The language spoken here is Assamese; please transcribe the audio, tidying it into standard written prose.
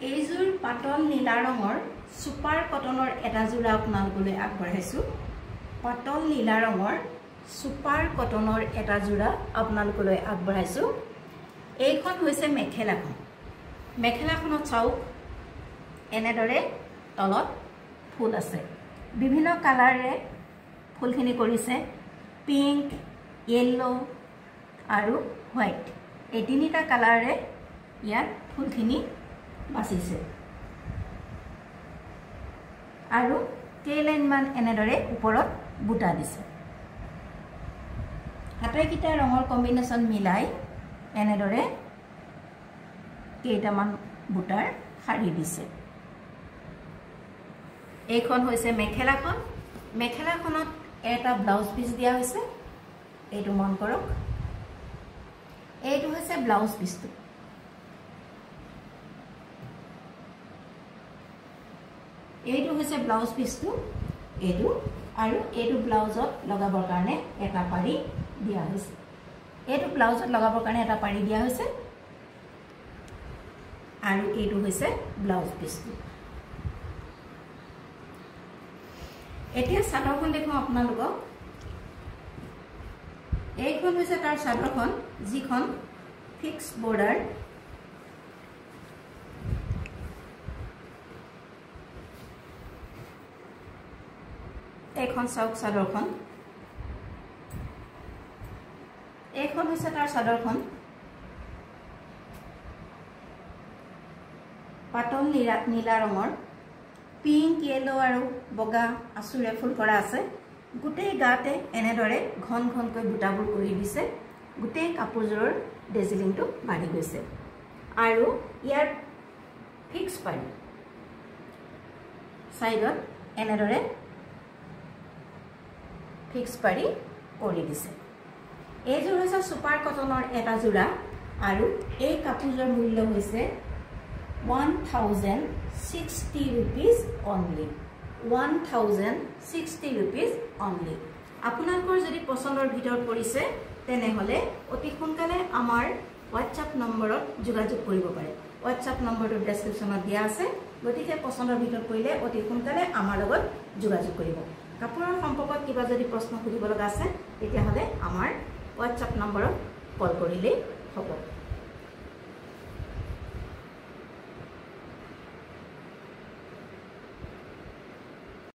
এইযোৰ পাতল নীলা ৰঙৰ সুপাৰ কটনৰ এটা যোৰা আপোনালোকলৈ আগবঢ়াইছো। পাতল নীলা ৰঙৰ সুপাৰ কটনৰ এটা যোৰা আপোনালোকলৈ আগবঢ়াইছো। এইখন হৈছে মেখেলাখন। মেখেলাখনত চাওক এনেদৰে তলত ফুল আছে। বিভিন্ন কালাৰে ফুলখিনি কৰিছে, পিংক, য়েলো আৰু হোৱাইট। এই তিনিটা কালাৰে ইয়াত ফুলখিনি বাছিছে আৰু কেইলাইনমান এনেদৰে ওপৰত বুটা দিছে। আটাইকেইটা ৰঙৰ কম্বিনেশ্যন মিলাই এনেদৰে কেইটামান বুটাৰ শাৰী দিছে। এইখন হৈছে মেখেলাখন। মেখেলাখনত এটা ব্লাউজ পিচ দিয়া হৈছে, এইটো মন কৰক। এইটো হৈছে ব্লাউজ পিচটো। এইটো হৈছে ব্লাউজ পিচটো, এইটো আৰু এইটো ব্লাউজত লগাবৰ কাৰণে এটা পাৰি দিয়া হৈছে। এইটো ব্লাউজত লগাবৰ কাৰণে এটা পাৰি দিয়া হৈছে আৰু এইটো হৈছে ব্লাউজ পিচটো। এতিয়া চাদৰখন দেখুৱাম আপোনালোকক। এইখন হৈছে তাৰ চাদৰখন, যিখন ফিক্স বৰ্ডাৰ। এইখন চাওক চাদৰখন। এইখন হৈছে তাৰ চাদৰখন। পাতল নীলা ৰঙৰ পিংক, য়েলো আৰু বগা আঁচুৰে ফুল কৰা আছে। গোটেই গাতে এনেদৰে ঘন ঘনকৈ বুটাবোৰ কৰি দিছে। গোটেই কাপোৰযোৰৰ ডেজিলিংটো বাঢ়ি গৈছে আৰু ইয়াৰ ফিক্স পাৰি চাইডত এনেদৰে ফিক্স পাৰি কৰি দিছে। এইযোৰ হৈছে সুপাৰ কটনৰ এটা যোৰা আৰু এই কাপোৰযোৰৰ মূল্য হৈছে 1060 rupees only। 1060 rupees only। আপোনালোকৰ যদি পছন্দৰ ভিতৰত পৰিছে তেনেহলে অতি সোনকালে আমাৰ হোৱাটছআপ নম্বৰত যোগাযোগ কৰিব পাৰে। হোৱাটছআপ নম্বৰটো ডেছক্ৰিপশ্যনত দিয়া আছে, গতিকে পছন্দৰ ভিতৰত পৰিলে অতি সোনকালে আমাৰ লগত যোগাযোগ কৰিব। কাপোৰৰ সম্পৰ্কত কিবা যদি প্ৰশ্ন সুধিব লগা আছে তেতিয়াহ'লে আমাৰ হোৱাটছআপ নম্বৰত কল কৰিলেই হ'ব।